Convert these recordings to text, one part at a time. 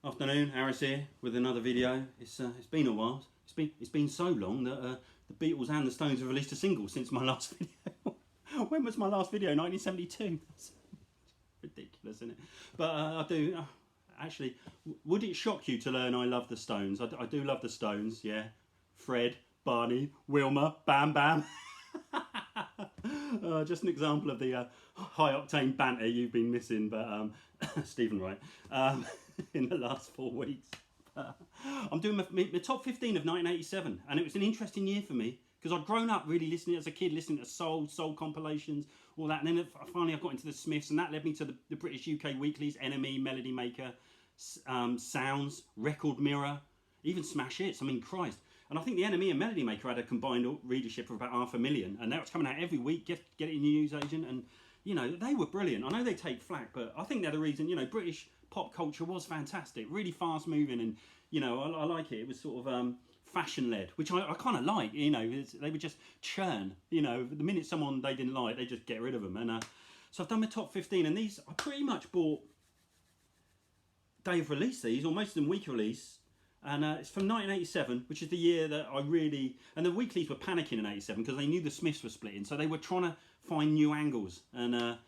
Afternoon, Harris here with another video. It's been a while. It's been so long that the Beatles and the Stones have released a single since my last video. When was my last video? 1972. That's ridiculous, isn't it? But I do actually. Would it shock you to learn I love the Stones? I do love the Stones. Yeah, Fred, Barney, Wilma, Bam Bam. Just an example of the high octane banter you've been missing, but Stephen Wright, in the last 4 weeks. I'm doing my top 15 of 1987, and it was an interesting year for me because I'd grown up really listening as a kid, listening to soul compilations, all that, and then finally I got into the Smiths, and that led me to the British UK weeklies, Enemy, Melody Maker, Sounds, Record Mirror, even Smash Hits. I mean, Christ. And I think the Enemy and Melody Maker had a combined readership of about 500,000, and now it's coming out every week. Get it in your newsagent, and you know they were brilliant. I know they take flack, but I think they're the reason. You know, British pop culture was fantastic, really fast moving, and you know I like it. It was sort of fashion led, which I kind of like. You know, they would just churn. You know, the minute someone they didn't like, they just get rid of them. And so I've done my top 15, and these I pretty much bought day of release. These, or most of them week release. And it's from 1987, which is the year that I really... And the weeklies were panicking in 87 because they knew the Smiths were splitting. So they were trying to find new angles. And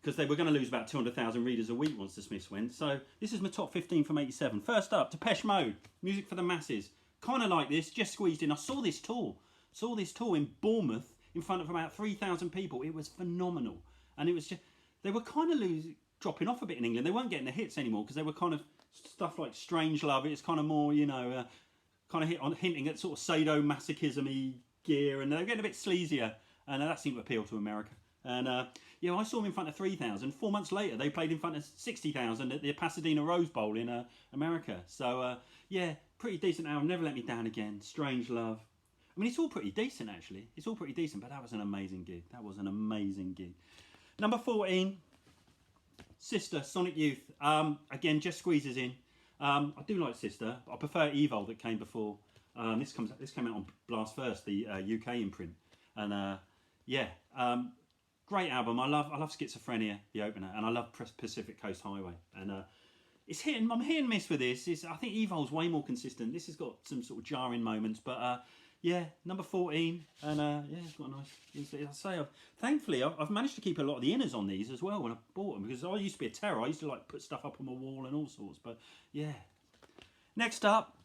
because they were going to lose about 200,000 readers a week once the Smiths went. So this is my top 15 from 87. First up, PES Mode. Music for the Masses. Kind of like this, just squeezed in. I saw this tour. In Bournemouth in front of about 3,000 people. It was phenomenal. And it was just... They were kind of dropping off a bit in England. They weren't getting the hits anymore because they were kind of... Stuff like Strange Love, it's kind of more, you know, kind of hinting at sort of sadomasochism-y gear, and they're getting a bit sleazier, and that seemed to appeal to America. And yeah, I saw them in front of 3,000. 4 months later, they played in front of 60,000 at the Pasadena Rose Bowl in America. So yeah, pretty decent album. Never Let Me Down Again. Strange Love. I mean, it's all pretty decent actually. It's all pretty decent, but that was an amazing gig. Number 14. Sister, Sonic Youth. Again, just squeezes in. I do like Sister, but I prefer Evil that came before. This came out on Blast First, the UK imprint, and yeah, great album. I love Schizophrenia, the opener, and I love Pacific Coast Highway. And I'm hit and miss with this. I think Evil's way more consistent. This has got some sort of jarring moments, but yeah, number 14, and yeah, it's got a nice. Thankfully, I've managed to keep a lot of the inners on these as well when I bought them, because I used to be a terror. I used to like put stuff up on my wall and all sorts. But yeah, next up,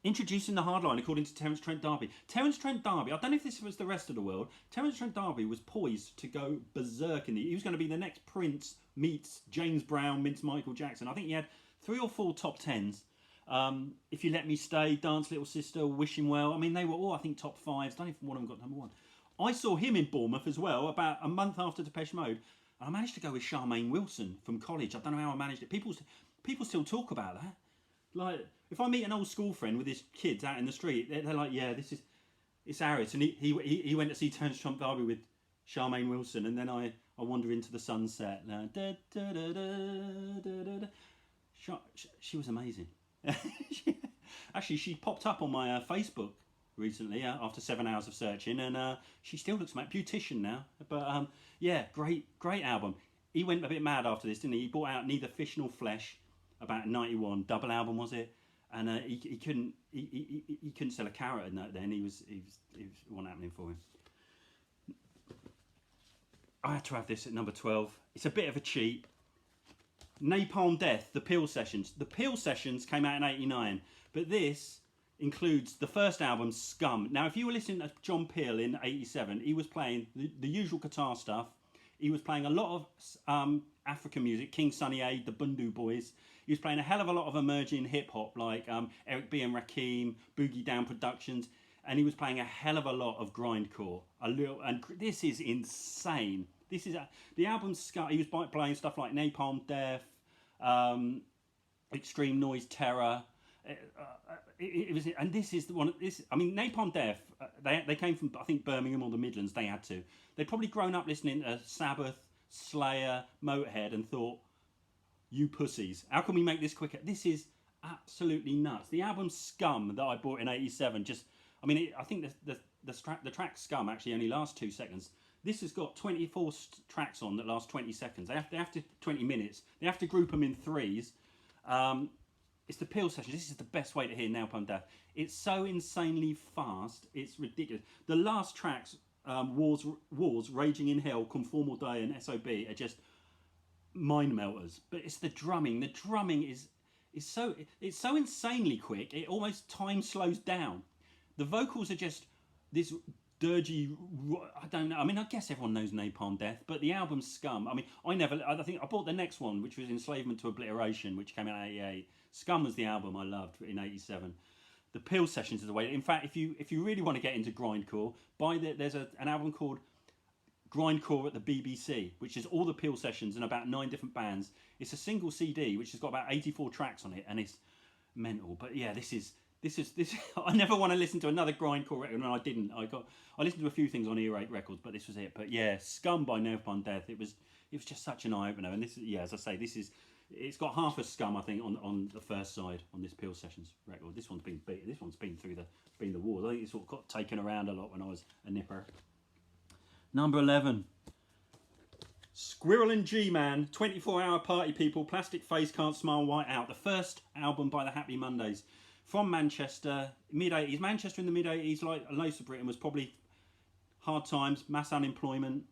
introducing the Hardline according to Terence Trent D'Arby. Terence Trent D'Arby. I don't know if this was the rest of the world. Terence Trent D'Arby was poised to go berserk he was going to be the next Prince meets James Brown meets Michael Jackson. I think he had 3 or 4 top 10s. If You Let Me Stay, Dance Little Sister, Wishing Well. I mean, they were all, I think, top 5s. Don't even one of them got number 1. I saw him in Bournemouth as well, about a month after Depeche Mode. And I managed to go with Charmaine Wilson from college. I don't know how I managed it. People still talk about that. Like, if I meet an old school friend with his kids out in the street, they're like, yeah, it's Harris. And he went to see Terence Trent D'Arby with Charmaine Wilson. And then I wander into the sunset. She was amazing. Actually, she popped up on my Facebook recently after 7 hours of searching, and she still looks like Beautician now. But yeah, great album. He went a bit mad after this, didn't he? He brought out Neither Fish Nor Flesh about 91, double album was it? And he couldn't sell a carrot in that. Then he was wasn't happening for him. I had to have this at number 12. It's a bit of a cheat. Napalm Death, The Peel Sessions. The Peel Sessions came out in 89, but this includes the first album, Scum. Now, if you were listening to John Peel in 87, he was playing the usual guitar stuff. He was playing a lot of African music, King Sunny A, the Bundu Boys. He was playing a hell of a lot of emerging hip-hop, like Eric B. and Rakim, Boogie Down Productions, and he was playing a hell of a lot of grindcore. And this is insane. This is the album Scum. He was playing stuff like Napalm Death, Extreme Noise Terror. It was, and this is the one. I mean, Napalm Death. They came from, I think, Birmingham or the Midlands. They had to. They'd probably grown up listening to Sabbath, Slayer, Motorhead, and thought, "You pussies! How can we make this quicker?" This is absolutely nuts. The album Scum that I bought in '87. I mean, I think the track Scum actually only lasts 2 seconds. This has got 24 tracks on that last 20 seconds. They have to 20 minutes. They have to group them in threes. It's the Peel Sessions. This is the best way to hear Napalm Death. It's so insanely fast. It's ridiculous. The last tracks, Wars, Raging in Hell, Conformal Day, and SOB are just mind melters. But it's the drumming. The drumming is so insanely quick. It almost time slows down. The vocals are just this dirgy. I don't know. I mean, I guess everyone knows Napalm Death, but the album's Scum. I mean, I think I bought the next one, which was Enslavement to Obliteration, which came out in '88. Scum was the album I loved in '87. The Peel Sessions is the way. In fact, if you really want to get into grindcore, there's an album called Grindcore at the BBC, which is all the Peel Sessions and about 9 different bands. It's a single CD which has got about 84 tracks on it, and it's mental. But yeah, this is. I never want to listen to another grindcore record, and I didn't. I listened to a few things on Earache Records, but this was it. But yeah, Scum by Napalm Death. It was just such an eye opener, and this, yeah, as I say, it's got half a Scum, I think, on the first side on this Peel Sessions record. This one's been beat. This one's been through the wars. I think it sort of got taken around a lot when I was a nipper. Number 11. Squirrel and G-Man, 24-hour party people, plastic face, can't smile, white out. The first album by the Happy Mondays. From Manchester, mid-80s. Manchester in the mid-80s, like most of Britain, was probably hard times, mass unemployment.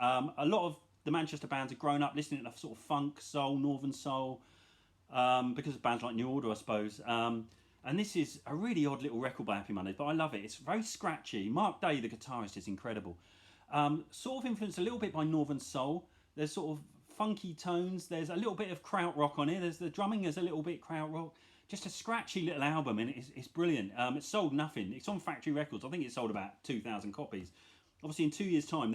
A lot of the Manchester bands had grown up listening to sort of funk, soul, northern soul, because of bands like New Order, I suppose. And this is a really odd little record by Happy Mondays, but I love it. It's very scratchy. Mark Day, the guitarist, is incredible. Sort of influenced a little bit by northern soul. There's sort of funky tones. There's a little bit of krautrock on it. The drumming is a little bit krautrock. Just a scratchy little album, and it's brilliant. It sold nothing. It's on Factory Records. I think it sold about 2,000 copies. Obviously, in 3 years' time,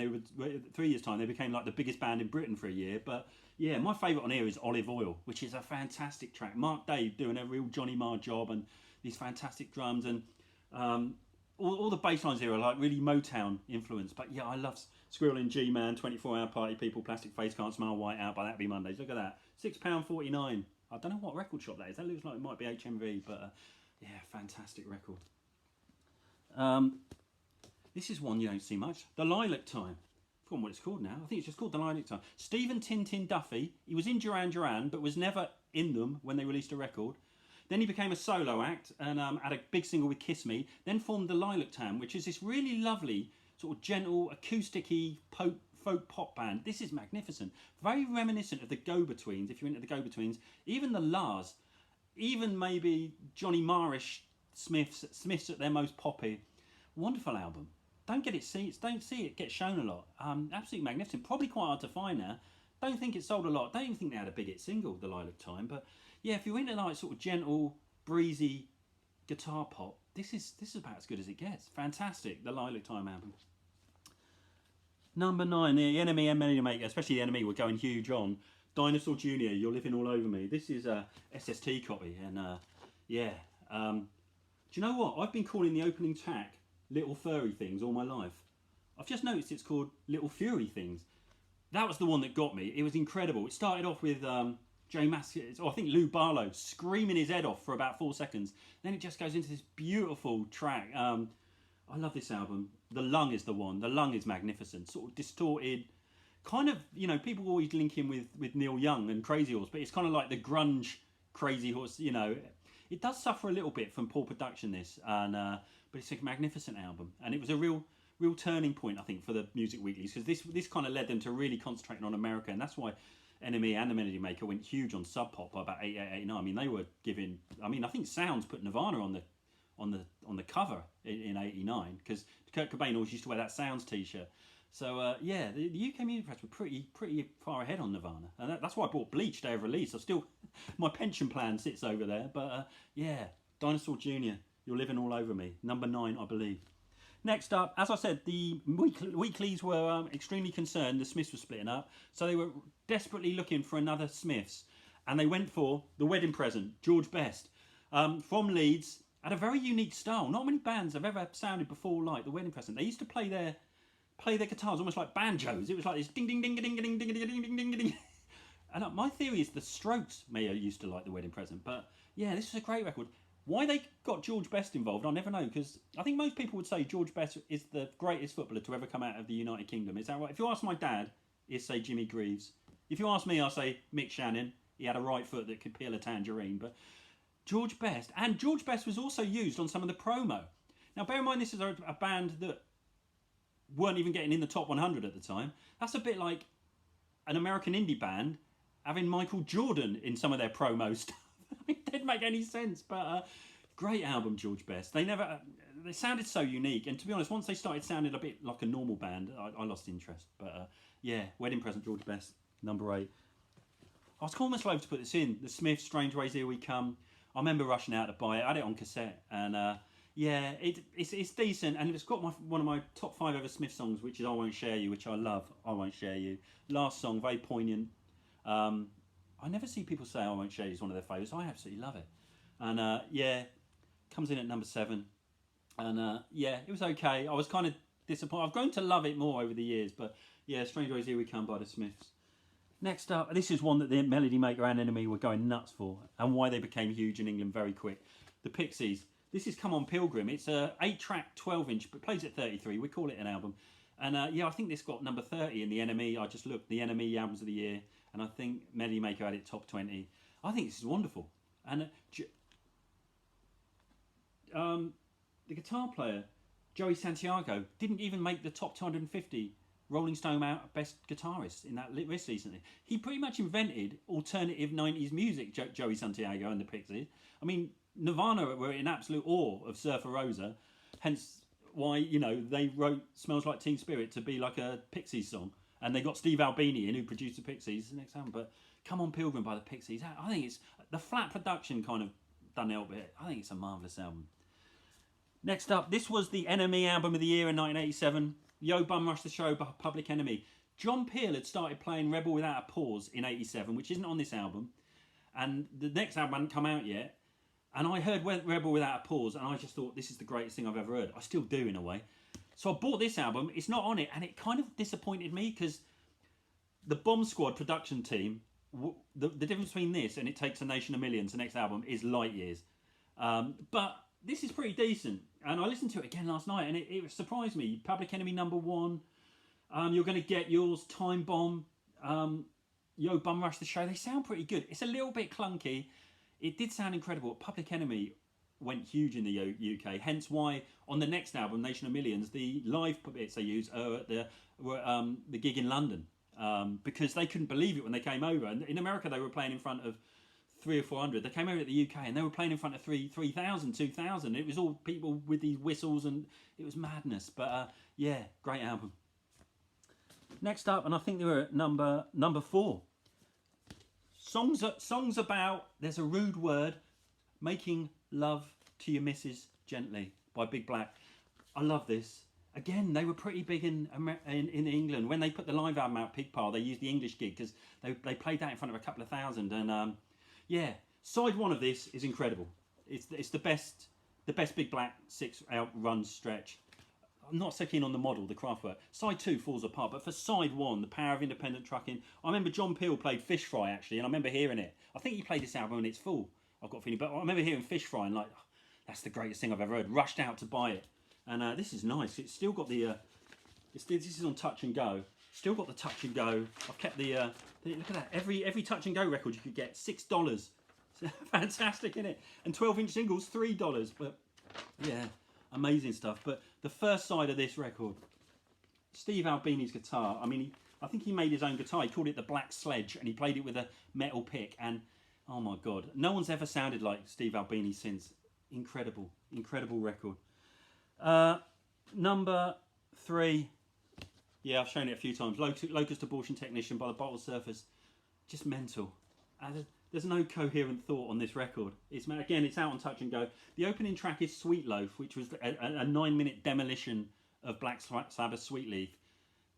they became like the biggest band in Britain for a year. But yeah, my favourite on here is Olive Oil, which is a fantastic track. Mark Day doing a real Johnny Marr job, and these fantastic drums, and all the bass lines here are like really Motown influenced. But yeah, I love Squirrel and G-Man, 24-hour party people, plastic face, can't smile, white out by Happy Mondays. Look at that, £6.49. I don't know what record shop that is. That looks like it might be HMV, but yeah, fantastic record. This is one you don't see much. The Lilac Time. I've forgotten what it's called now. I think it's just called The Lilac Time. Stephen Tintin Duffy. He was in Duran Duran, but was never in them when they released a record. Then he became a solo act and had a big single with Kiss Me. Then formed The Lilac Time, which is this really lovely, sort of gentle, acoustic-y folk pop band. This is magnificent. Very reminiscent of the Go-Betweens, if you're into the Go-Betweens. Even the Lars, even maybe Johnny Marrish Smiths at their most poppy. Wonderful album. Don't see it get shown a lot. Absolutely magnificent. Probably quite hard to find now. Don't think it sold a lot. Don't even think they had a big hit single, The Lilac Time. But yeah, if you're into like sort of gentle, breezy guitar pop, this is about as good as it gets. Fantastic, the Lilac Time album. Number 9, the Enemy and Melody Maker, especially the Enemy, were going huge on. Dinosaur Jr, You're Living All Over Me. This is a SST copy, and yeah. Do you know what? I've been calling the opening track Little Furry Things all my life. I've just noticed it's called Little Fury Things. That was the one that got me. It was incredible. It started off with Jay Mascis, or I think Lou Barlow, screaming his head off for about 4 seconds. Then it just goes into this beautiful track. I love this album. The Lung is the one. The Lung is magnificent. Sort of distorted. Kind of, you know, people always link him with Neil Young and Crazy Horse, but it's kind of like the grunge Crazy Horse, you know. It does suffer a little bit from poor production, this, and but it's a magnificent album. And it was a real turning point, I think, for the Music Weeklies, because this kind of led them to really concentrating on America, and that's why Enemy and the Melody Maker went huge on Sub Pop by about 88, 89. I mean, they were giving. I mean, I think Sounds put Nirvana on the cover in '89, because Kurt Cobain always used to wear that Sounds T-shirt. So yeah, the UK music press were pretty far ahead on Nirvana, and that's why I bought Bleach day of release. I still, my pension plan sits over there, but yeah, Dinosaur Jr, You're Living All Over Me, number 9, I believe. Next up, as I said, the weeklies were extremely concerned the Smiths were splitting up, so they were desperately looking for another Smiths, and they went for The Wedding Present, George Best, from Leeds, had a very unique style. Not many bands have ever sounded before like The Wedding Present. They used to play their guitars almost like banjos. It was like this ding ding ding ding ding ding ding ding ding ding ding. And my theory is the Strokes may have used to like The Wedding Present, but yeah, this was a great record. Why they got George Best involved, I'll never know, because I think most people would say George Best is the greatest footballer to ever come out of the United Kingdom. Is that right? If you ask my dad, he'd say Jimmy Greaves. If you ask me, I'll say Mick Shannon. He had a right foot that could peel a tangerine. But George Best, and George Best was also used on some of the promo. Now, bear in mind, this is a band that weren't even getting in the top 100 at the time. That's a bit like an American indie band having Michael Jordan in some of their promo stuff. It didn't make any sense, but great album, George Best. They sounded so unique, and to be honest, once they started sounding a bit like a normal band, I lost interest. But yeah, Wedding Present, George Best, number 8. I was almost loath to put this in. The Smiths, Strange Ways, Here We Come. I remember rushing out to buy it. I had it on cassette, and yeah, it's decent, and it's got one of my top 5 ever Smith songs, which is I Won't Share You, which I love. I Won't Share You. Last song, very poignant. I never see people say I Won't Share You is one of their favourites. I absolutely love it. And yeah, comes in at number 7. And yeah, it was okay. I was kind of disappointed. I've grown to love it more over the years, but yeah, Strange Ways, Here We Come by the Smiths. Next up, this is one that the Melody Maker and Enemy were going nuts for, and why they became huge in England very quick. The Pixies. This is Come On Pilgrim. It's a 8-track, 12-inch, but plays at 33. We call it an album. And yeah, I think this got number 30 in the NME. I just looked, the NME albums of the year, and I think Melody Maker had it top 20. I think this is wonderful. And the guitar player, Joey Santiago, didn't even make the top 250 Rolling Stone best guitarist in that list recently. He pretty much invented alternative 90s music, Joey Santiago and the Pixies. I mean, Nirvana were in absolute awe of Surfer Rosa, hence why, you know, they wrote Smells Like Teen Spirit to be like a Pixies song. And they got Steve Albini in, who produced the Pixies, the next album. But Come On Pilgrim by the Pixies, I think it's, the flat production kind of done help it. I think it's a marvellous album. Next up, this was the NME album of the year in 1987. Yo Bum Rush the Show by Public Enemy. John Peel had started playing Rebel Without a Pause in 87, which isn't on this album. And the next album hadn't come out yet. And I heard Rebel Without a Pause, and I just thought, this is the greatest thing I've ever heard. I still do, in a way. So I bought this album. It's not on it, and it kind of disappointed me, because the Bomb Squad production team, the difference between this and It Takes a Nation of Millions, the next album, is light years. But this is pretty decent. And I listened to it again last night, and it surprised me. Public Enemy number 1. You're Gonna Get Yours, Time Bomb, Yo Bum Rush the Show. They sound pretty good. It's a little bit clunky. It did sound incredible. Public Enemy went huge in the UK, hence why on the next album, Nation of Millions, the live bits they use are at the gig in London, because they couldn't believe it when they came over. And in America, they were playing in front of 300 or 400. They came over to the UK and they were playing in front of 3,000, 2,000. It was all people with these whistles, and it was madness. But yeah, great album. Next up, and I think they were at number 4. Songs about, there's a rude word, making love to your missus gently by Big Black. I love this. Again, they were pretty big in England. When they put the live album out, Pig Pile, they used the English gig because they played that in front of a couple of thousand. And yeah, side 1 of this is incredible. It's the best Big Black 6-out run stretch. I'm not so keen on the model, the Kraftwerk. Side 2 falls apart, but for side 1, the power of independent trucking. I remember John Peel played Fish Fry, actually, and I remember hearing it. I think he played this album and it's full, I've got a feeling. But I remember hearing Fish Fry and like, oh, that's the greatest thing I've ever heard. Rushed out to buy it. And this is nice. It's still got the... this is on Touch and Go. Still got the Touch and Go. I've kept the... look at that. Every Touch and Go record you could get, $6. Fantastic, isn't it? And 12-inch singles, $3. But yeah, amazing stuff. But the first side of this record, Steve Albini's guitar. I mean, I think he made his own guitar. He called it the Black Sledge, and he played it with a metal pick. And oh my God, no one's ever sounded like Steve Albini since. Incredible, incredible record. Number 3. Yeah, I've shown it a few times. Locust Abortion Technician by the Bottle Surfers. Just mental. There's no coherent thought on this record. It's out on Touch and Go. The opening track is Sweet Loaf, which was a 9-minute demolition of Black Sabbath's Sweet Leaf.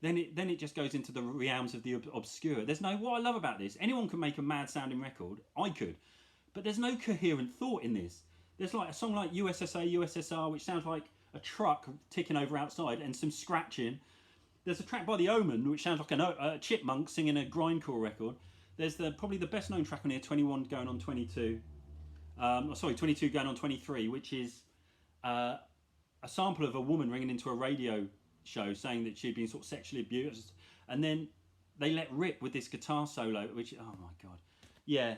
Then it just goes into the realms of the obscure. What I love about this, anyone can make a mad sounding record. I could. But there's no coherent thought in this. There's like a song like USSA, USSR, which sounds like a truck ticking over outside, and some scratching. There's a track by The Omen, which sounds like a chipmunk singing a grindcore record. There's probably the best known track on here, 21 going on 22. 22 going on 23, which is a sample of a woman ringing into a radio show saying that she'd been sort of sexually abused. And then they let rip with this guitar solo, which, oh my God. Yeah,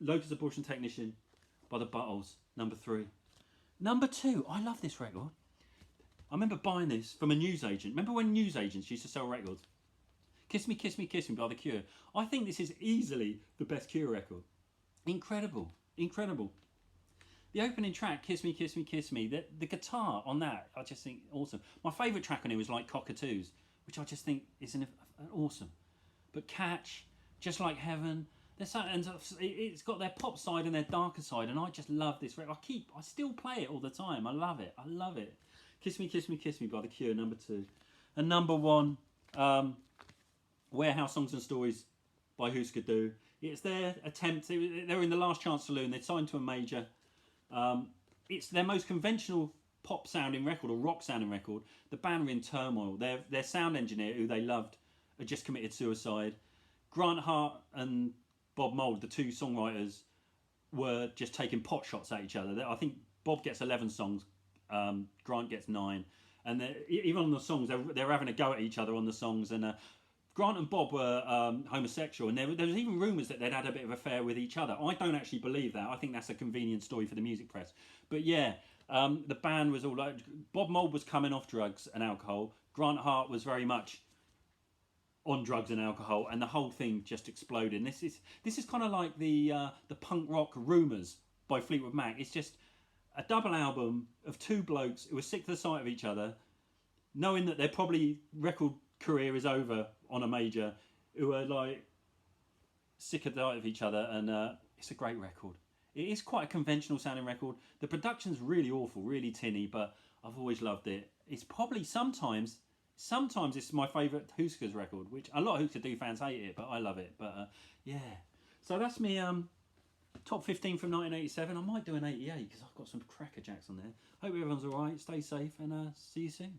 Locust Abortion Technician by the Buttholes, number 3. Number 2, I love this record. I remember buying this from a newsagent. Remember when newsagents used to sell records? Kiss Me, Kiss Me, Kiss Me by The Cure. I think this is easily the best Cure record. Incredible, incredible. The opening track, Kiss Me, Kiss Me, Kiss Me, the guitar on that, I just think awesome. My favourite track on it was like Cockatoos, which I just think is an awesome. But Catch, Just Like Heaven, and it's got their pop side and their darker side, and I just love this record. I still play it all the time. I love it. I love it. Kiss Me, Kiss Me, Kiss Me by The Cure, number 2. And number 1, Warehouse Songs and Stories by Huse. It's their attempt. They were in the Last Chance Saloon. They signed to a major. It's their most conventional pop sounding record or rock sounding record. The band were in turmoil. Their sound engineer, who they loved, had just committed suicide. Grant Hart and Bob Mould, the 2 songwriters, were just taking pot shots at each other. I think Bob gets 11 songs, Grant gets 9, and even on the songs they're having a go at each other on the songs. And Grant and Bob were homosexual, and there was even rumours that they'd had a bit of an affair with each other. I don't actually believe that. I think that's a convenient story for the music press. But yeah, the band was all like, Bob Mould was coming off drugs and alcohol. Grant Hart was very much on drugs and alcohol, and the whole thing just exploded. And this is kind of like the punk rock Rumours by Fleetwood Mac. It's just a double album of 2 blokes who were sick to the sight of each other, knowing that their probably record career is over on a major, who are like sick of the sight of each other. And it's a great record. It is quite a conventional sounding record. The production's really awful, really tinny, but I've always loved it. It's probably sometimes it's my favourite Husker's record, which a lot of Husker Du fans hate it, but I love it. But yeah, so that's me top 15 from 1987. I might do an 88 because I've got some cracker jacks on there. Hope everyone's alright, stay safe, and see you soon.